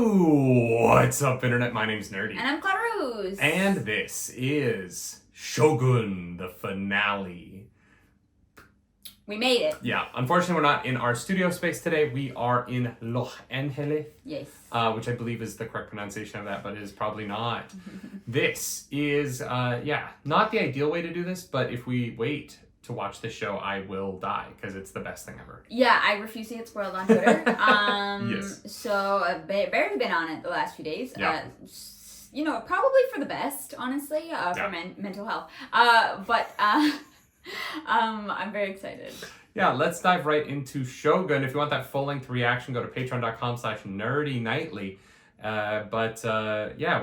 What's up, Internet? My name's Nerdy. And I'm Clarus. And this is Shogun, the finale. We made it. Yeah, unfortunately, we're not in our studio space today. We are in Los Angeles. Yes. Which I believe is the correct pronunciation of that, but it is probably not. This is, not the ideal way to do this, but if we wait to watch this show, I will die because it's the best thing ever. Yeah, I refuse to get spoiled on Twitter. Yes. So Barry's been on it the last few days. Yeah. Probably for the best, honestly, for mental health. I'm very excited. Yeah, let's dive right into Shogun. If you want that full-length reaction, go to patreon.com/nerdynightly.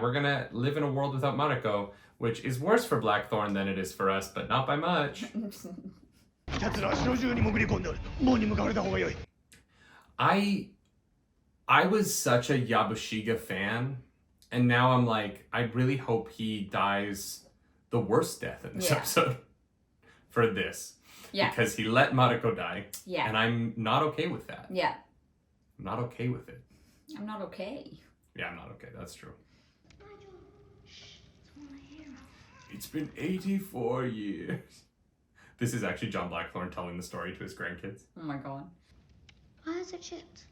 We're gonna live in a world without Mariko, which is worse for Blackthorn than it is for us, but not by much. I was such a Yabushiga fan, and now I'm like, I really hope he dies the worst death in this episode for this. Yeah. Because he let Mariko die. Yeah. And I'm not okay with that. Yeah. I'm not okay with it. I'm not okay. Yeah, I'm not okay. That's true. It's been 84 years. This is actually John Blackthorne telling the story to his grandkids. Oh my god. Why is it chipped?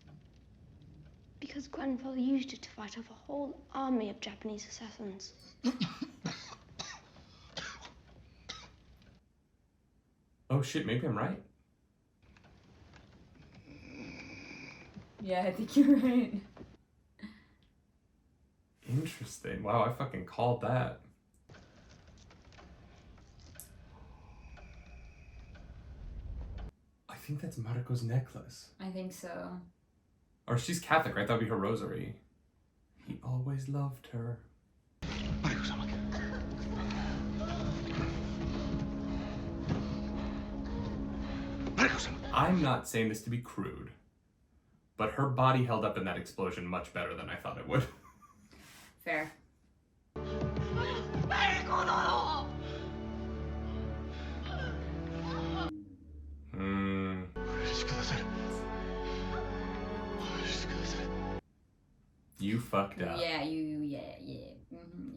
Because grandfather used it to fight off a whole army of Japanese assassins. Oh shit, maybe I'm right. Yeah, I think you're right. Interesting. Wow, I fucking called that. I think that's Mariko's necklace. I think so. Or she's Catholic, right? That'd be her rosary. He always loved her. I'm not saying this to be crude, but her body held up in that explosion much better than I thought it would. Fair. You fucked up. Yeah. Mm-hmm.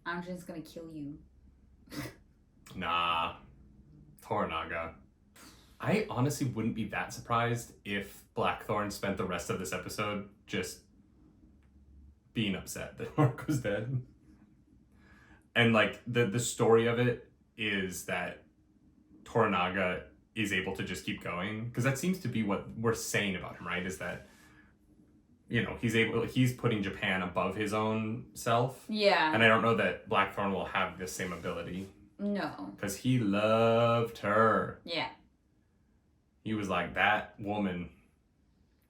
I'm just gonna kill you. Nah. Toranaga. I honestly wouldn't be that surprised if Blackthorn spent the rest of this episode just being upset that Mariko's dead. And like the story of it is that Toranaga is able to just keep going, because that seems to be what we're saying about him, right? Is that, you know, he's putting Japan above his own self. Yeah. And I don't know that Blackthorn will have the same ability. No. Because he loved her. Yeah. He was like, that woman.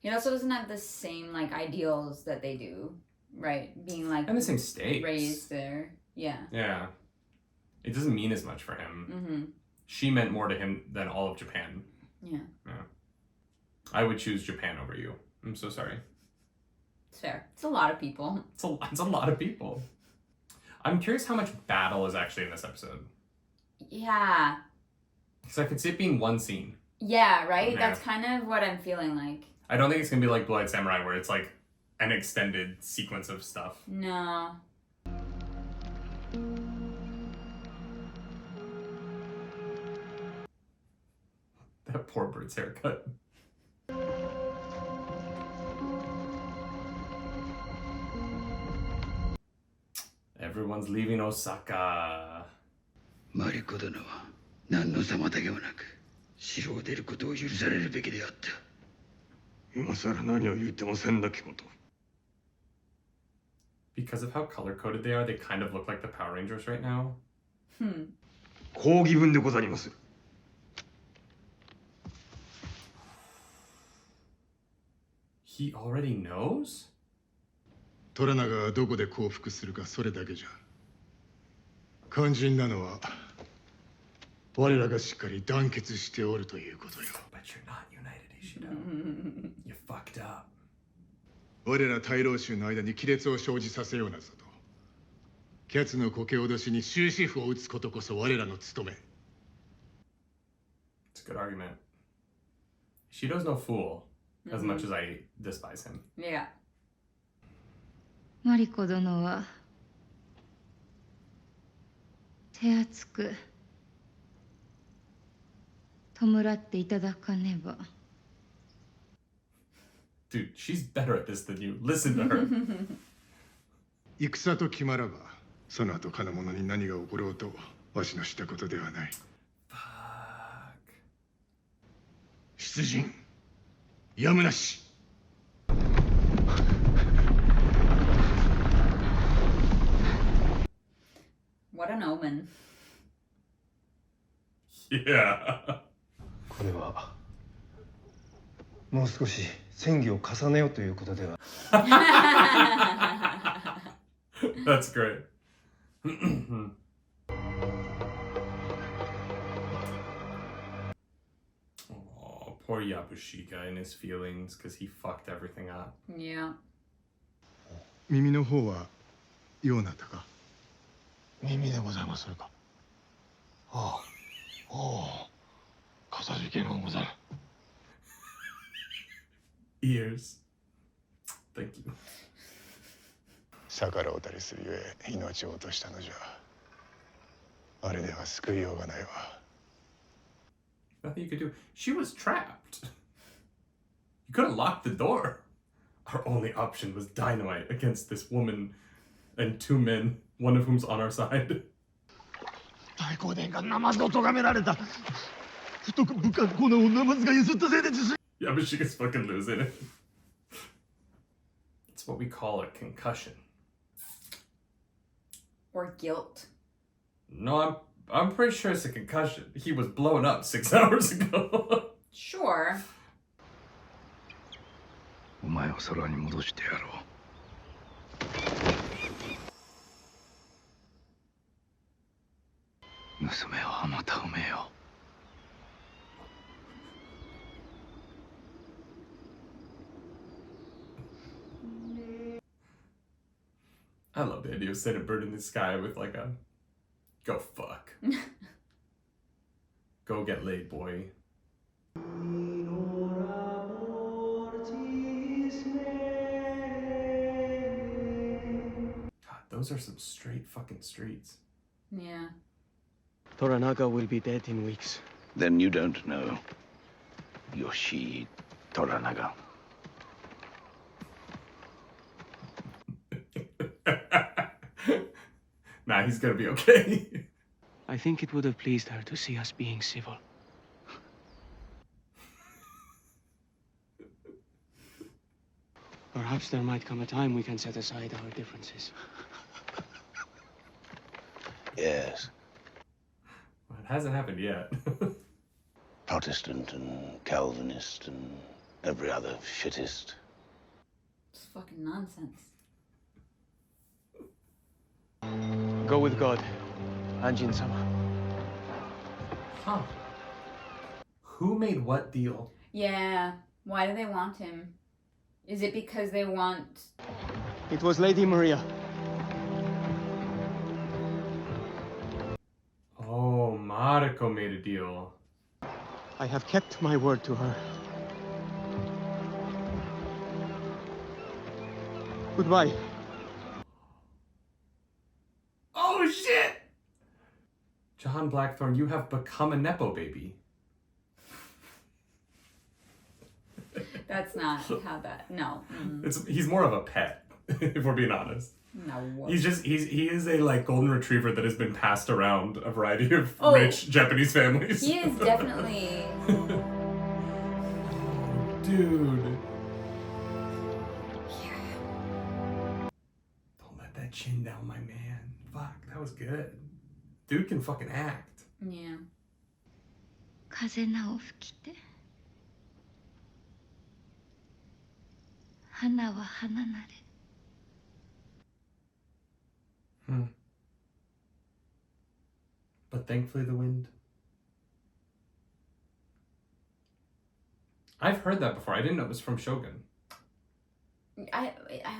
He also doesn't have the same, like, ideals that they do, right? Being, like... And the same stakes. Raised there. Yeah. Yeah. It doesn't mean as much for him. Mm-hmm. She meant more to him than all of Japan. Yeah. Yeah. I would choose Japan over you. I'm so sorry. It's fair. It's a lot of people. It's a lot of people. I'm curious how much battle is actually in this episode. Yeah. Because I could see it being one scene. Yeah, right? Yeah. That's kind of what I'm feeling like. I don't think it's going to be like Blood Samurai, where it's like an extended sequence of stuff. No. That poor bird's haircut. Everyone's leaving Osaka. Mariko殿は何の妨げもなく城を出ることを許されるべきであった。今さら何を言ってもせんなきこと。 Because of how color-coded they are, they kind of look like the Power Rangers right now. 抗議文でござります。 He already knows? トラナガがどこで降伏するかそれだけじゃ。肝心なのは我らがしっかり団結しておるということよ。But you're not united, Ishido. You fucked up. 我ら大老衆の間に亀裂を生じさせようなぞと。キャツの苔脅しに終止符を打つことこそ我らの務め。It's a good argument. Ishido's no fool. as much as I despise him. Yeah. マリコ殿は手厚く弔っていただかねば。 Dude, she's better at this than you. Listen to her. 戦と決まらばその後金物に何が起ころうとわしのしたことではない。 Fuck. 出陣やむなし。 What an omen. Yeah. これはもう少し戦技を重ねようということでは。 That's great. Oh, poor Yabushika and his feelings because he fucked everything up. Yeah. 耳の方はようなったか。耳でございまするか。ああ、ああ、かたじけのうござる。 Ears. Thank you. 逆らうたりするゆえ命を落としたのじゃ。あれでは救いようがないわ。 Nothing you could do. She was trapped. You could have locked the door. Our only option was dynamite against this woman and two men, one of whom's on our side. 太閤殿がナマズを咎められた。不徳不格好なおナマズが譲ったせいで自炊。 Yabushika's fucking losing it. It's what we call a concussion. Or guilt. No, I'm pretty sure it's a concussion. He was blown up 6 hours ago. Sure. お前を空に戻してやろう。娘をあまた埋めよう。 I love the idea of setting a bird in the sky with like a go fuck. Go get laid, boy. God, those are some straight fucking streets. Yeah. Toranaga will be dead in weeks. Then you don't know Yoshi Toranaga. Nah, he's gonna be okay. I think it would have pleased her to see us being civil. Perhaps there might come a time we can set aside our differences. Yes. Well, it hasn't happened yet. Protestant and Calvinist and every other shittist. It's fucking nonsense. Go with God, Anjin-sama. Huh. Who made what deal? Yeah. Why do they want him? Is it because they want... It was Lady Maria. Oh, Mariko made a deal. I have kept my word to her. Goodbye. Oh shit! John Blackthorne, you have become a Nepo baby. That's not how that... No. He's more of a pet, if we're being honest. No. He is a like golden retriever that has been passed around a variety of Oh. rich Japanese families. He is definitely... Dude. Don't let that chin down, my man. Fuck, that was good. Dude can fucking act. Yeah. 風なを吹きて花は花なれ。 But thankfully the wind. I've heard that before. I didn't know it was from Shogun. I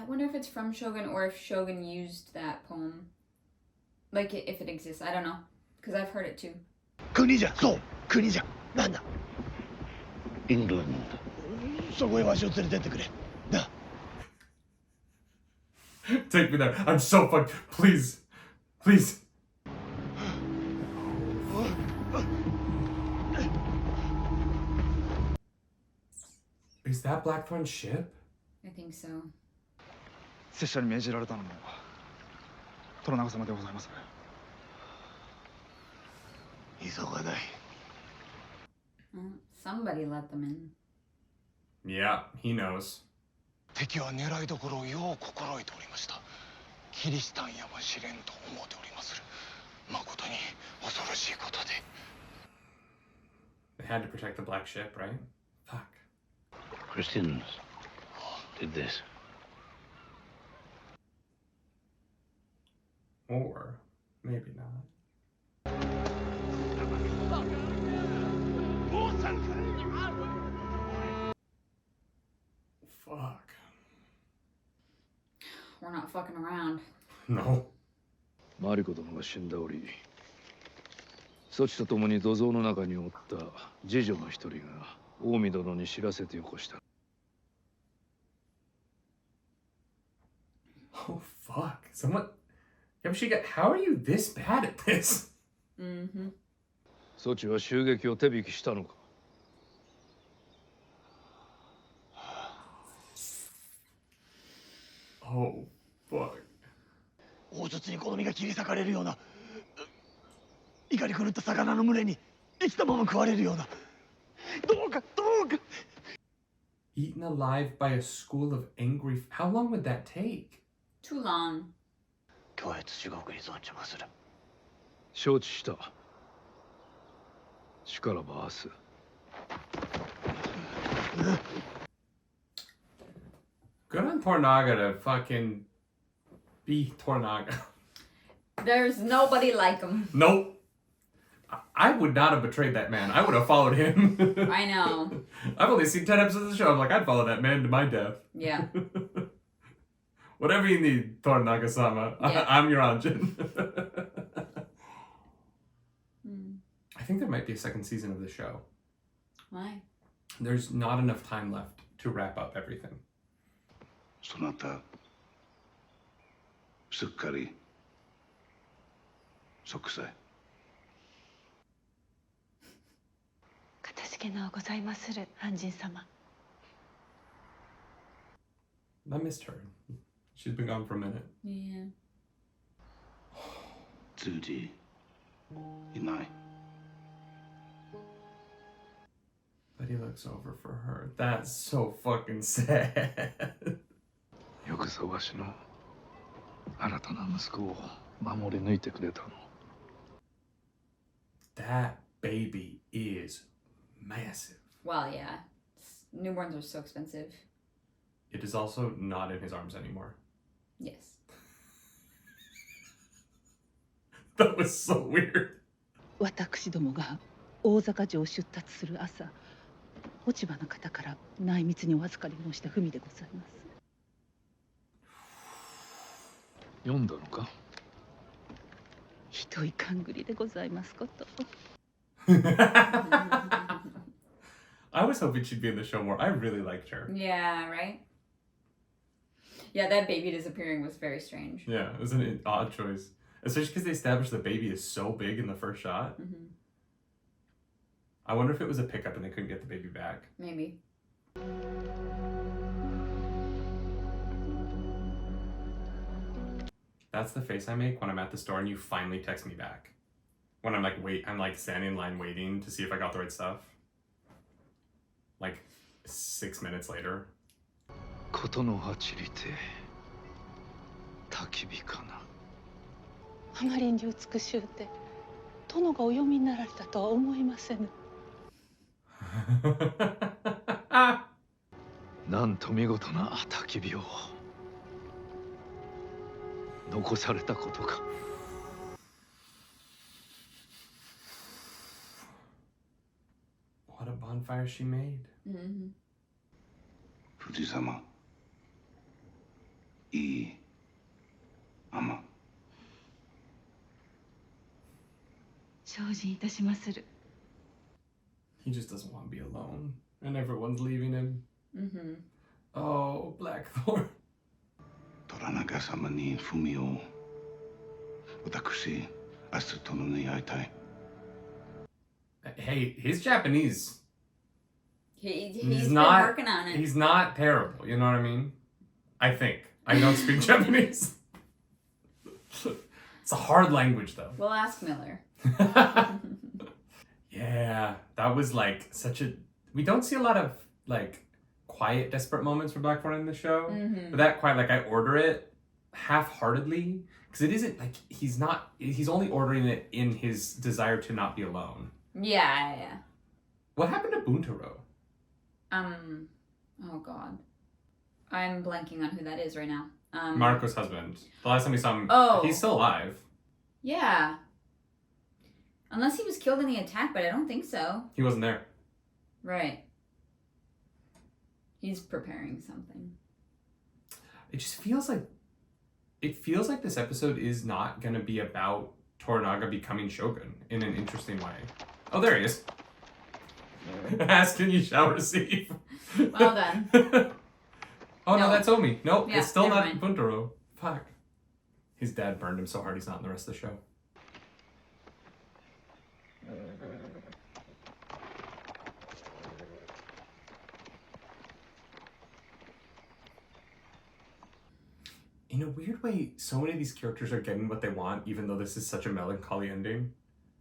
wonder if it's from Shogun or if Shogun used that poem. Like, if it exists. I don't know. Because I've heard it too. 国じゃ、そう、国じゃ。なんだ。 England. そこへわしを連れてってくれ。な。 Take me there. I'm so fucked. Please. Please. Is that Blackthorn's ship? I think so. 拙者に命じられたのも虎長様でございます。急がない。 Well, somebody let them in. Yeah, he knows. 敵は狙いどころをよう心得ておりました。キリシタンやもしれんと思うておりまする。誠に恐ろしいことで。 They had to protect the black ship, right? Fuck. Christians did this. Or maybe not. Fuck. We're not fucking around. No. マリコ殿が死んだ折、そちと共に土蔵の中におった次女の一人が近江殿に知らせてよこした。 Oh fuck. Someone. How are you this bad at this? Mm-hmm. そちは襲撃を手引きしたのか。 Oh fuck. 大筒に好みが切り裂かれるような怒り狂った魚の群れに生きたまま食われるようなどうかどうか Eaten alive by a school of angry. How long would that take? Too long. 今日へ地獄に存じまする。承知した。しからば明日。 Good on Toranaga to fucking be Toranaga. There's nobody like him. Nope. I would not have betrayed that man. I would have followed him. I know. I've only seen 10 episodes of the show. I'm like, I'd follow that man to my death. Yeah. Whatever you need, Toranaga-sama. Yeah. I'm your Anjin. Hmm. I think there might be a second season of the show. Why? There's not enough time left to wrap up everything. そなたすっかり息災。かたじけのうございまする安心様。 I missed her. She's been gone for a minute. Yeah. 通じいない。 But he looks over for her. That's so fucking sad. よくぞわしの新たな息子を守り抜いてくれたの。 That baby is massive. Well, yeah. Newborns are so expensive. It is also not in his arms anymore. Yes. That was so weird. 私どもが大坂城を出立する朝、落ち葉の方から内密にお預かり申した文でございます。読んだのか。ひどい勘繰りでございますこと。I was hoping she'd be in the show more. I really liked her. Yeah, right? Yeah, that baby disappearing was very strange. Yeah, it was an odd choice. Especially because they established the baby is so big in the first shot. Mm-hmm. I wonder if it was a pickup and they couldn't get the baby back. Maybe. That's the face I make when I'm at the store and you finally text me back. When I'm like standing in line waiting to see if I got the right stuff. Like 6 minutes later. ことのはちりて焚き火かな。あまりに美しゅうて、殿がお読みになられたとは思いませぬ。なんと見事な焚き火を残されたことか。What a bonfire she made. Mm-hmm. 富士様、いい雨。精進いたしまする。 He just doesn't want to be alone. And everyone's leaving him. Mm-hmm. Oh, Blackthorn. Toranaga様に文を私明日殿に会いたい Hey, he's Japanese. He's been not working on it. He's not terrible, you know what I mean? I think. I don't speak Japanese. It's a hard language though. We'll ask Miller. Yeah, that was like such a... We don't see a lot of like quiet, desperate moments for Blackthorn in the show. Mm-hmm. But that quiet, like I order it half-heartedly. Because it isn't like he's only ordering it in his desire to not be alone. Yeah. What happened to Buntaro? Oh god. I'm blanking on who that is right now. Marco's husband. The last time we saw him, he's still alive. Yeah. Unless he was killed in the attack, but I don't think so. He wasn't there. Right. He's preparing something. It just feels like... It feels like this episode is not going to be about Toranaga becoming Shogun in an interesting way. Oh, there he is. Ask, can you shall receive? Well done. Oh, no, that's Omi. Nope, Yeah, it's still never not mind. Buntaro. Fuck. His dad burned him so hard he's not in the rest of the show. In a weird way, so many of these characters are getting what they want, even though this is such a melancholy ending.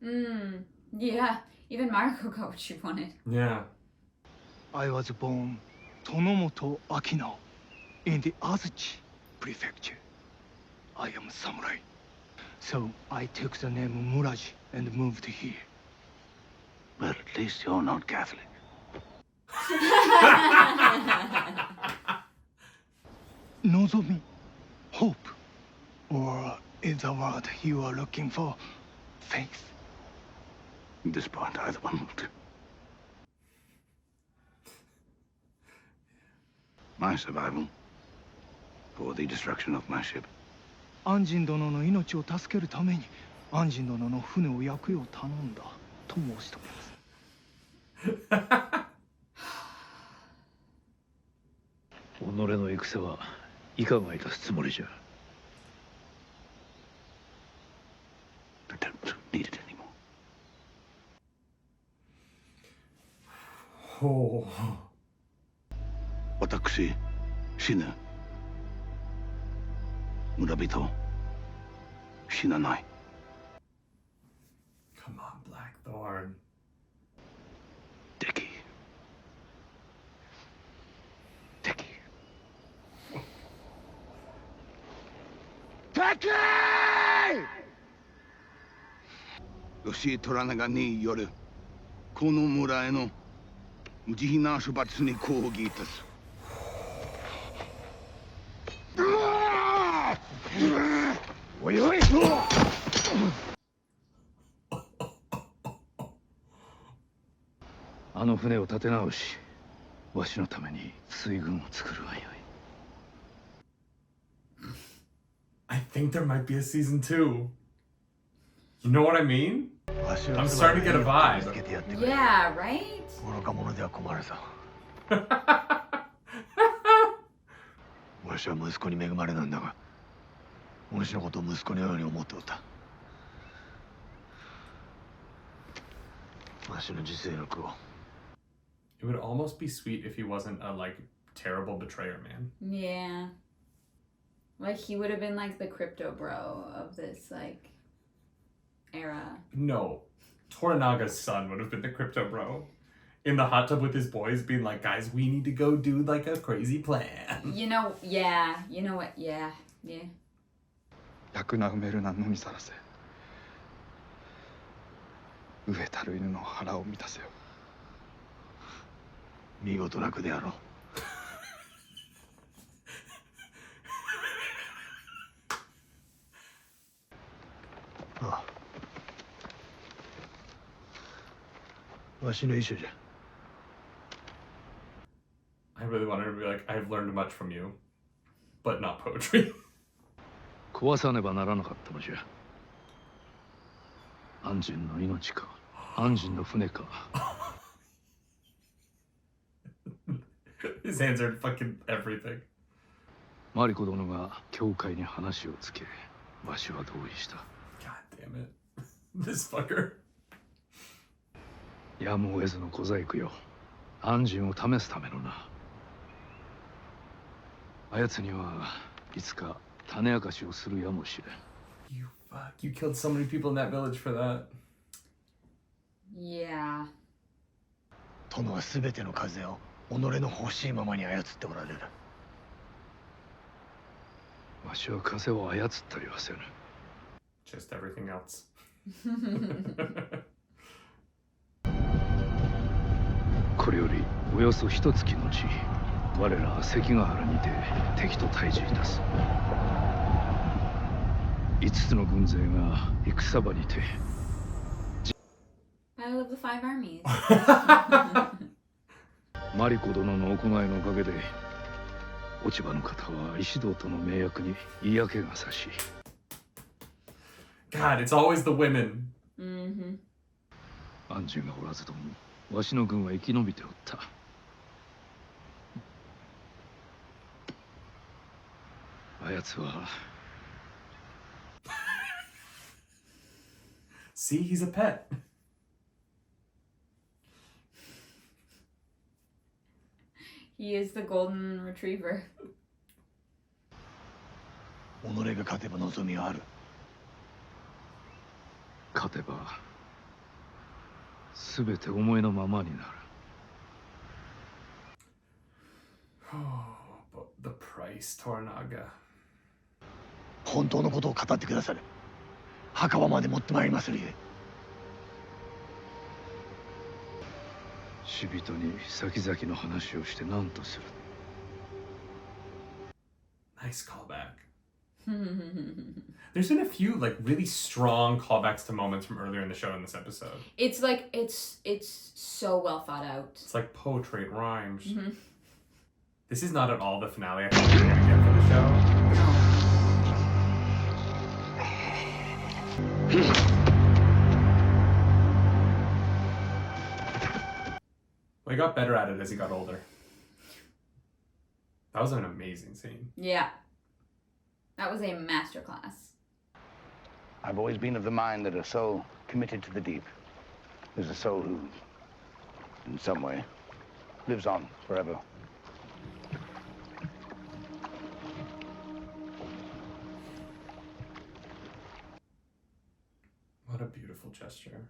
Yeah. Even Mariko got what she wanted. Yeah. I was born Tonomoto Akinao in the Azuchi prefecture. I am a samurai. So I took the name Muraji and moved here. Well, at least you're not Catholic. Nozomi, hope, or is the word you are looking for faith? At this point, either one will do. My survival, or the destruction of my ship. 安心殿の命を助けるために安心殿の船を焼くよう頼んだと申しております。己の戦はいかがいたすつもりじゃ。I don't need it anymore. Oh. 私、死ぬ。村人、死なない。Come on, Blackthorn. Dickie. Dickie. Dickie! 吉虎長によるこの村への無慈悲な処罰に抗議いたす。おいおい！あの船を立て直し、わしのために水軍を作るがよい。I think there might be a season 2. You know what I mean? I'm starting to get a vibe. Yeah, right? 愚か者では困るぞ。わしは息子に恵まれなんだが、お主のことを息子のように思っておった。わしの自制力を。It would almost be sweet if he wasn't a like terrible betrayer man. Yeah. Like he would have been like the crypto bro of this like era. No. Toranaga's son would have been the crypto bro. In the hot tub with his boys being like, guys, we need to go do like a crazy plan. You know, yeah. You know what? Yeah. Yeah. 楽な埋めるなのみさらせ。飢えたる犬の腹を満たせよ。見事な句であろう。ああ。わしの遺書じゃ。I really wanted to be like, I've learned much from you, but not poetry. 壊さねばならなかったのじゃ。安心の命か、安心の船か。His hands are fucking everything. マリコ殿が教会に話をつけ、わしは同意した。 God damn it. This fucker. やむを得ずの小細工よ。安心を試すためのな。あやつにはいつか種明かしをするやもしれん。 You fuck. You killed so many people in that village for that. Yeah. 殿は全ての風を己の欲しいままに操っておられる。わしは風を操ったりはせぬ。 Just everything else. これよりおよそ一月のち、我らは関ヶ原にて敵と対峙いたす。5つの軍勢が戦場にて。 I love the 5 armies. マリコ殿の行いのおかげで、落ち葉の方は石堂との盟約に嫌気がさし。 God, it's always the women. 安心がおらずとも、わしの軍は生き延びておった。あやつは。See, he's a pet. He is the golden retriever. 己が勝てば望みはある。勝てば全て思いのままになる。 But the price, Toranaga. 本当のことを語ってくださる。墓場まで持ってまいりまするゆえ。死人に先々の話をして何とする。 Nice callback. There's been a few like really strong callbacks to moments from earlier in the show in this episode. It's like it's so well thought out. It's like poetry, it rhymes. This is not at all the finale I thought we were gonna get for the show. Well, he got better at it as he got older. That was an amazing scene. Yeah. That was a masterclass. I've always been of the mind that a soul committed to the deep is a soul who, in some way, lives on forever. What a beautiful gesture.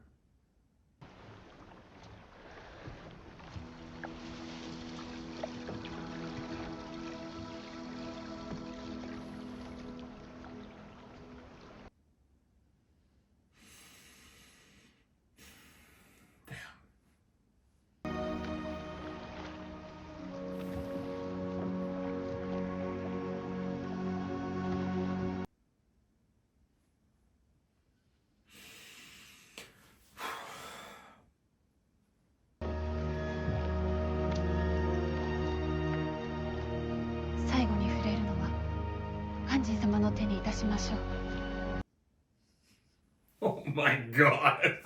Oh my god.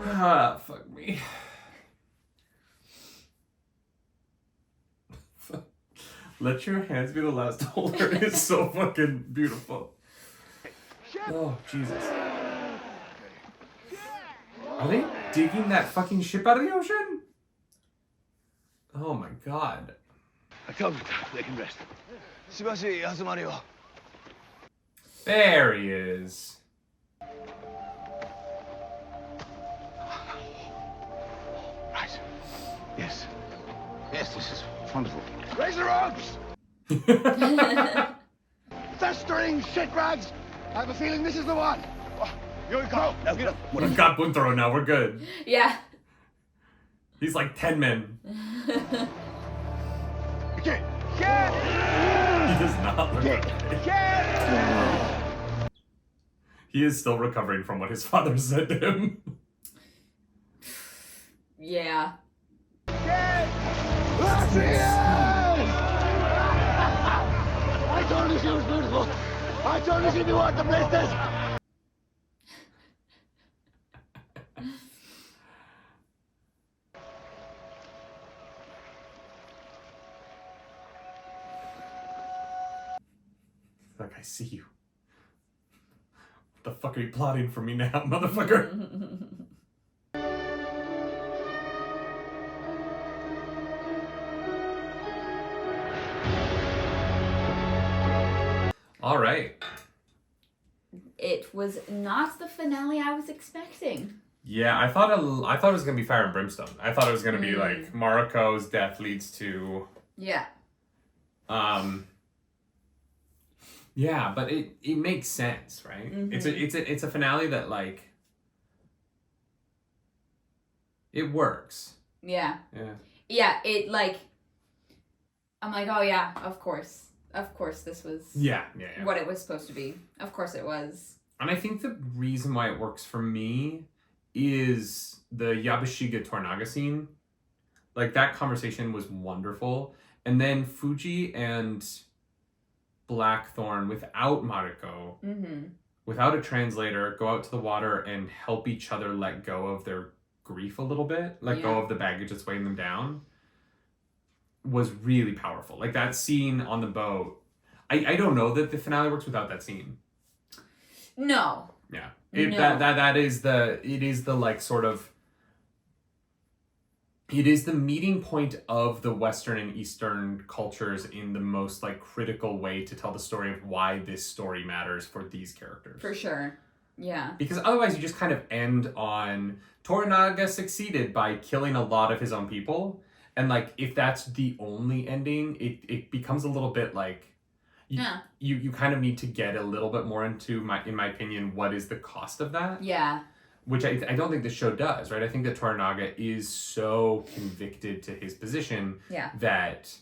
Ah, fuck me. Let your hands be the last holder. It's so fucking beautiful. Oh, Jesus. Are they digging that fucking ship out of the ocean? Oh my god. I told you they can rest. There he is. Right. Yes. Yes, this is wonderful. Raise the ropes! Festering shitrags! I have a feeling this is the one. Here we go. Now get up. We've got Buntaro now, we're good. Yeah. He's like 10 men. Get! He does not look okay. He is still recovering from what his father said to him. Yeah. I told you she was beautiful. I told you she knew what the place is. Like, I see you. What the fuck are you plotting for me now, motherfucker? All right. It was not the finale I was expecting. Yeah, I thought it was gonna be fire and brimstone. I thought it was gonna be like Mariko's death leads to. Yeah. Yeah, but it makes sense, right? It's a finale that like it works. Yeah. Yeah. Yeah, it like I'm like, oh yeah, of course this was Yeah. what it was supposed to be. Of course it was. And I think the reason why it works for me is the Yabashiga Toranaga scene. Like, that conversation was wonderful. And then Fuji and Blackthorn, without Mariko, without a translator, go out to the water and help each other let go of their grief a little bit, let go of the baggage that's weighing them down, was really powerful. Like, that scene on the boat, I don't know that the finale works without that scene. No. Yeah. No. It is the like sort of, it is the meeting point of the Western and Eastern cultures in the most like critical way to tell the story of why this story matters for these characters. For sure. Yeah. Because otherwise you just kind of end on Toranaga succeeded by killing a lot of his own people. And like, if that's the only ending, it becomes a little bit like, you kind of need to get a little bit more into, in my opinion, what is the cost of that? Yeah. Which I don't think the show does, right? I think that Toranaga is so convicted to his position that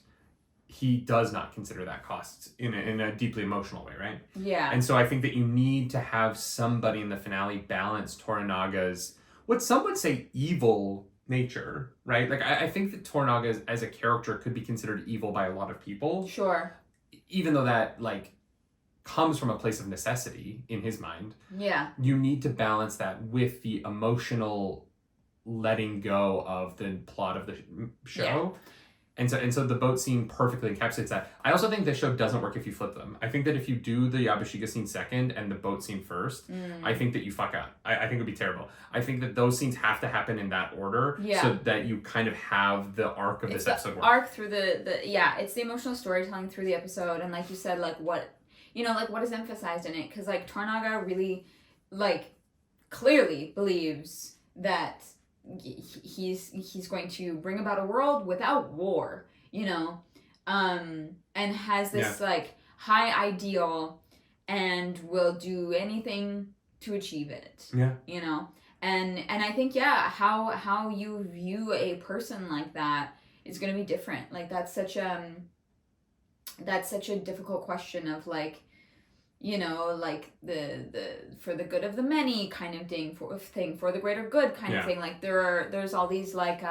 he does not consider that cost in a deeply emotional way, right? Yeah. And so I think that you need to have somebody in the finale balance Toranaga's, what some would say, evil nature, right? Like, I think that Toranaga as a character could be considered evil by a lot of people. Sure. Even though that, like, comes from a place of necessity in his mind. Yeah. You need to balance that with the emotional letting go of the plot of the show. Yeah. And so the boat scene perfectly encapsulates that. I also think the show doesn't work if you flip them. I think that if you do the Yabashiga scene second and the boat scene first, I think that you fuck up. I think it would be terrible. I think that those scenes have to happen in that order so that you kind of have the arc of this episode work. Arc through it's the emotional storytelling through the episode, and like you said, like what is emphasized in it, because like Toranaga really like clearly believes that he's going to bring about a world without war, and has this like high ideal and will do anything to achieve it. And I think how you view a person like that is going to be different. Like, that's such a difficult question of like, like the for the good of the many kind of thing, for the greater good kind of thing. Like, there's all these like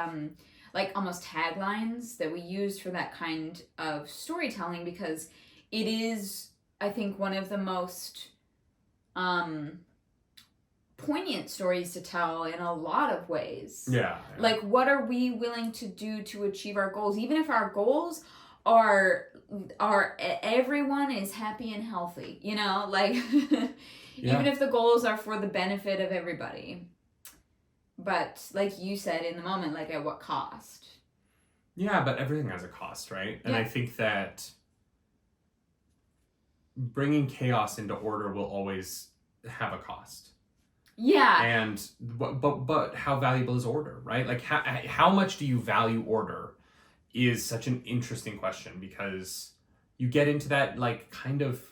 almost taglines that we use for that kind of storytelling, because it is, I think, one of the most poignant stories to tell in a lot of ways. Like, what are we willing to do to achieve our goals, even if our goals are everyone is happy and healthy, like even if the goals are for the benefit of everybody, but like you said in the moment, like, at what cost? But everything has a cost, right? And I think that bringing chaos into order will always have a cost. And but how valuable is order, right? Like, how much do you value order is such an interesting question, because you get into that like kind of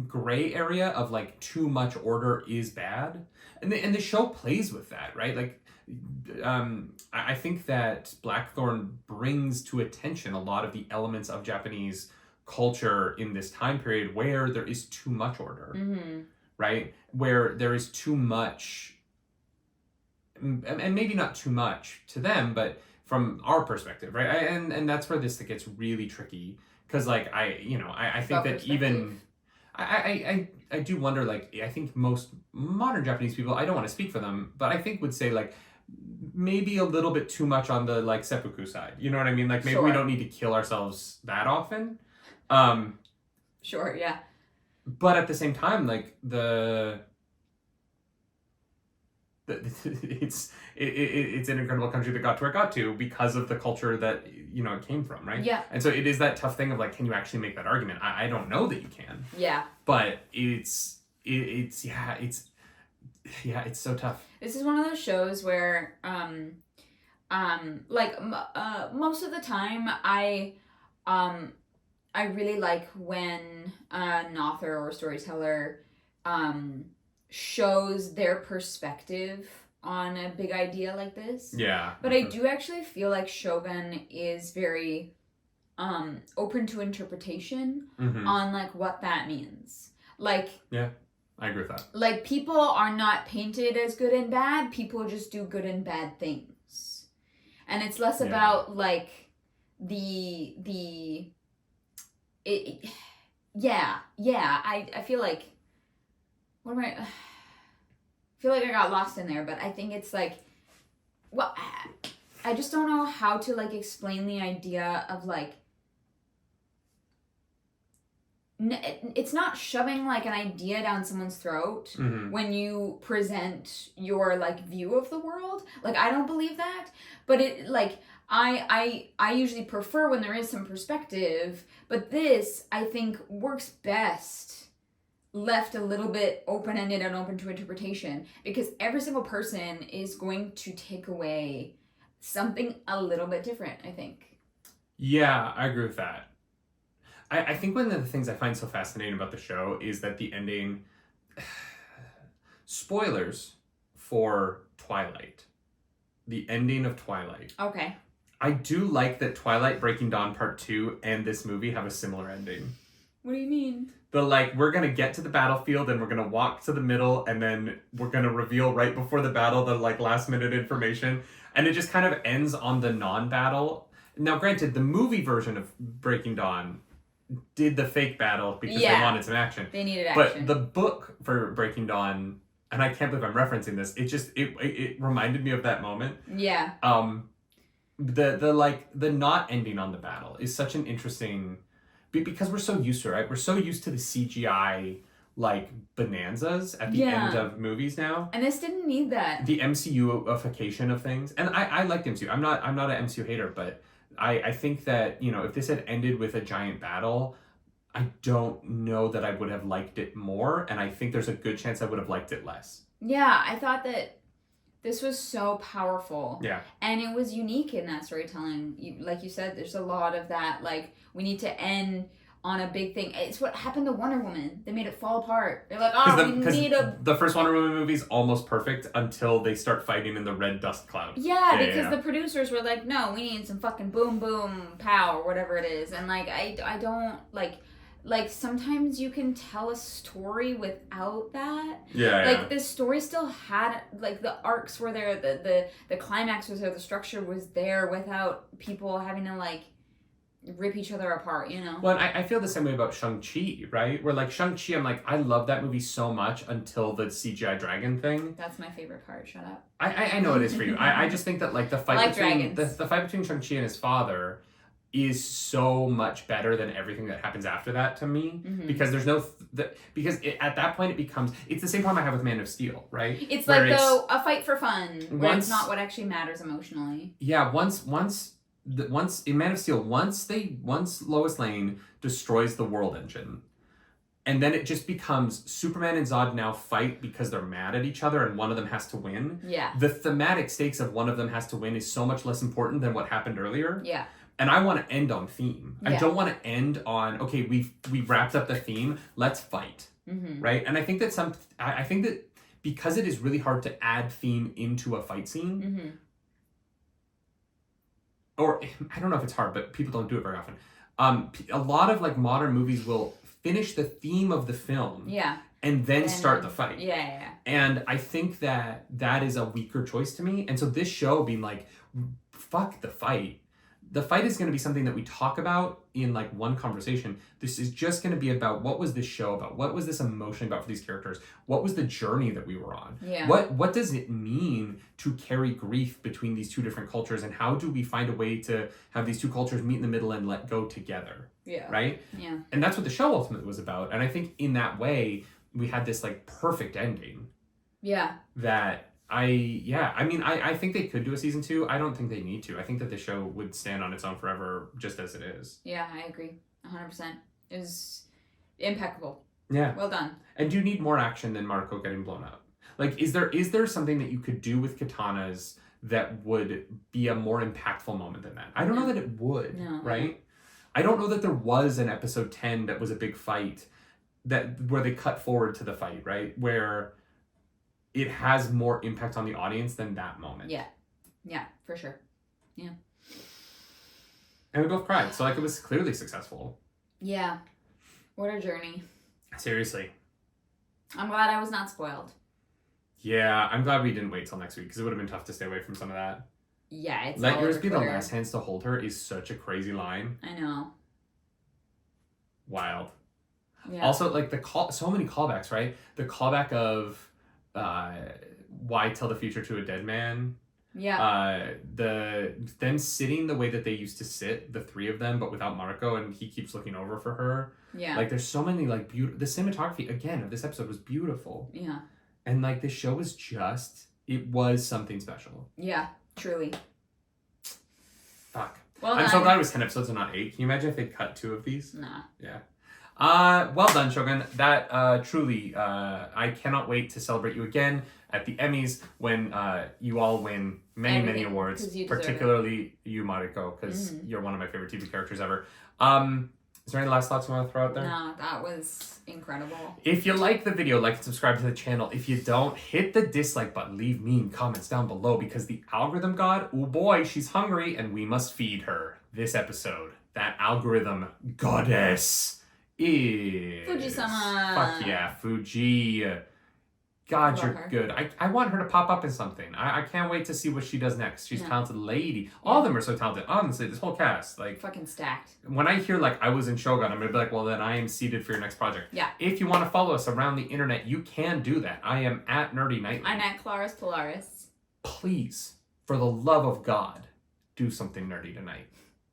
gray area of like too much order is bad, and the show plays with that, right? Like, I think that Blackthorn brings to attention a lot of the elements of Japanese culture in this time period where there is too much order, right? Where there is too much, and maybe not too much to them, but from our perspective, right? And that's where this gets really tricky, because like I think that I do wonder, like, I think most modern Japanese people, I don't want to speak for them, but I think would say, like, maybe a little bit too much on the, like, seppuku side. You know what I mean? Like, maybe we don't need to kill ourselves that often. Sure, yeah. But at the same time, like, it's an incredible country that got to where it got to because of the culture that, you know, it came from, right? Yeah. And so it is that tough thing of, like, can you actually make that argument? I don't know that you can. Yeah. But it's so tough. This is one of those shows where most of the time I really like when an author or storyteller shows their perspective on a big idea like this. Yeah. But I do actually feel like Shogun is very open to interpretation on, like, what that means. Like, yeah, I agree with that. Like, people are not painted as good and bad. People just do good and bad things. And it's less about, like, I feel like, I feel like I got lost in there, but I think it's like, well, I just don't know how to, like, explain the idea of, like, it's not shoving, like, an idea down someone's throat when you present your, like, view of the world. Like, I don't believe that, but it, like, I usually prefer when there is some perspective, but this, I think, works best left a little bit open-ended and open to interpretation, because every single person is going to take away something a little bit different, I think. Yeah, I agree with that. I think one of the things I find so fascinating about the show is that the ending... Spoilers for Twilight. The ending of Twilight. Okay. I do like that Twilight Breaking Dawn Part 2 and this movie have a similar ending. What do you mean? The, like, we're going to get to the battlefield and we're going to walk to the middle and then we're going to reveal right before the battle the, like, last minute information. And it just kind of ends on the non-battle. Now, granted, the movie version of Breaking Dawn did the fake battle because they wanted some action. They needed action. But the book for Breaking Dawn, and I can't believe I'm referencing this, it reminded me of that moment. Yeah. The not ending on the battle is such an interesting... Because we're so used to it, right? We're so used to the CGI, like, bonanzas at the end of movies now. And this didn't need that. The MCU-ification of things. And I like the MCU. I'm not an MCU hater, but I think that, you know, if this had ended with a giant battle, I don't know that I would have liked it more. And I think there's a good chance I would have liked it less. Yeah, I thought that this was so powerful. Yeah. And it was unique in that storytelling. Like you said, there's a lot of that, like, we need to end on a big thing. It's what happened to Wonder Woman. They made it fall apart. They're like, the first Wonder Woman movie is almost perfect until they start fighting in the red dust cloud. Yeah, because the producers were like, no, we need some fucking boom, boom, pow, or whatever it is. And, like, I don't, like, sometimes you can tell a story without that. Like, the story still had, like, the arcs were there, the climax was there, the structure was there without people having to, like, rip each other apart, you know? Well, I feel the same way about Shang-Chi, right? Where, like, Shang-Chi, I'm like, I love that movie so much until the CGI dragon thing. That's my favorite part, shut up. I know it is for you. I just think that, like, the fight between the fight between Shang-Chi and his father is so much better than everything that happens after that to me, because there's no at that point it's the same problem I have with Man of Steel, right? It's where like a fight for fun, where it's not what actually matters emotionally. Yeah, once in Man of Steel, once Lois Lane destroys the world engine, and then it just becomes Superman and Zod now fight because they're mad at each other and one of them has to win. Yeah. The thematic stakes of one of them has to win is so much less important than what happened earlier. Yeah. And I want to end on theme. Yeah. I don't want to end on, okay, we wrapped up the theme, let's fight. Mm-hmm. Right? And I think that I think that because it is really hard to add theme into a fight scene, mm-hmm. or I don't know if it's hard, but people don't do it very often. A lot of like modern movies will finish the theme of the film. Yeah. And then start the fight. Yeah. And I think that is a weaker choice to me. And so this show being like, fuck the fight. the fight is going to be something that we talk about in like one conversation. This is just going to be about what was this show about? What was this emotion about for these characters? What was the journey that we were on? Yeah. What does it mean to carry grief between these two different cultures, and how do we find a way to have these two cultures meet in the middle and let go together? Yeah. Right? Yeah. And that's what the show ultimately was about. And I think in that way, we had this like perfect ending. Yeah. That I think they could do a season 2. I don't think they need to. I think that the show would stand on its own forever just as it is. Yeah, I agree. 100%. It was impeccable. Yeah. Well done. And do you need more action than Marco getting blown up? Like, is there something that you could do with katanas that would be a more impactful moment than that? I don't know that it would, right? I don't know that there was an episode 10 that was a big fight where they cut forward to the fight, right? Where it has more impact on the audience than that moment. Yeah. Yeah, for sure. Yeah. And we both cried, so like it was clearly successful. Yeah. What a journey. Seriously. I'm glad I was not spoiled. Yeah, I'm glad we didn't wait till next week, because it would have been tough to stay away from some of that. Yeah, it's Let all yours over be the Twitter. last hands to hold her is such a crazy line. I know. Wild. Yeah. Also, like so many callbacks, right? The callback of why tell the future to a dead man? Yeah. Them sitting the way that they used to sit, the three of them, but without Marco, and he keeps looking over for her. Yeah. Like, there's so many, like, the cinematography, again, of this episode was beautiful. Yeah. And, like, this show was it was something special. Yeah, truly. Fuck. Well I'm done. so glad it was 10 episodes and not 8. Can you imagine if they cut 2 of these? Nah. Yeah. Well done, Shogun. That truly, I cannot wait to celebrate you again at the Emmys when you all win many awards, 'cause you deserve particularly you, Mariko, because you're one of my favorite TV characters ever. Is there any last thoughts you want to throw out there? No, that was incredible. If you like the video, like and subscribe to the channel. If you don't, hit the dislike button. Leave mean comments down below, because the algorithm god, oh boy, she's hungry and we must feed her. This episode, that algorithm goddess is... Fuji-sama. Fuck yeah, Fuji. God, Love you're her. good. I want her to pop up in something. I can't wait to see what she does next. She's a Yeah. talented lady. All of them are so talented. Honestly, this whole cast. Like, Fucking stacked. when I hear, like, I was in Shogun, I'm going to be like, well, then I am seated for your next project. Yeah. If you want to follow us around the internet, you can do that. I am at Nerdy Nightly. I'm at Claris Polaris. Please, for the love of God, do something nerdy tonight.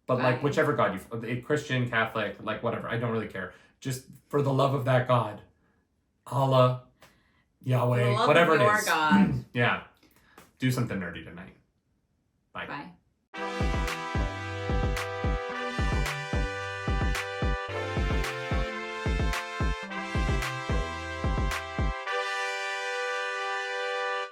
But, like, Bye. whichever God Christian, Catholic, like, whatever. I don't really care. Just for the love of that God. Allah, Yahweh, For the love whatever of it your is. God. Yeah. Do something nerdy tonight. Bye. Bye.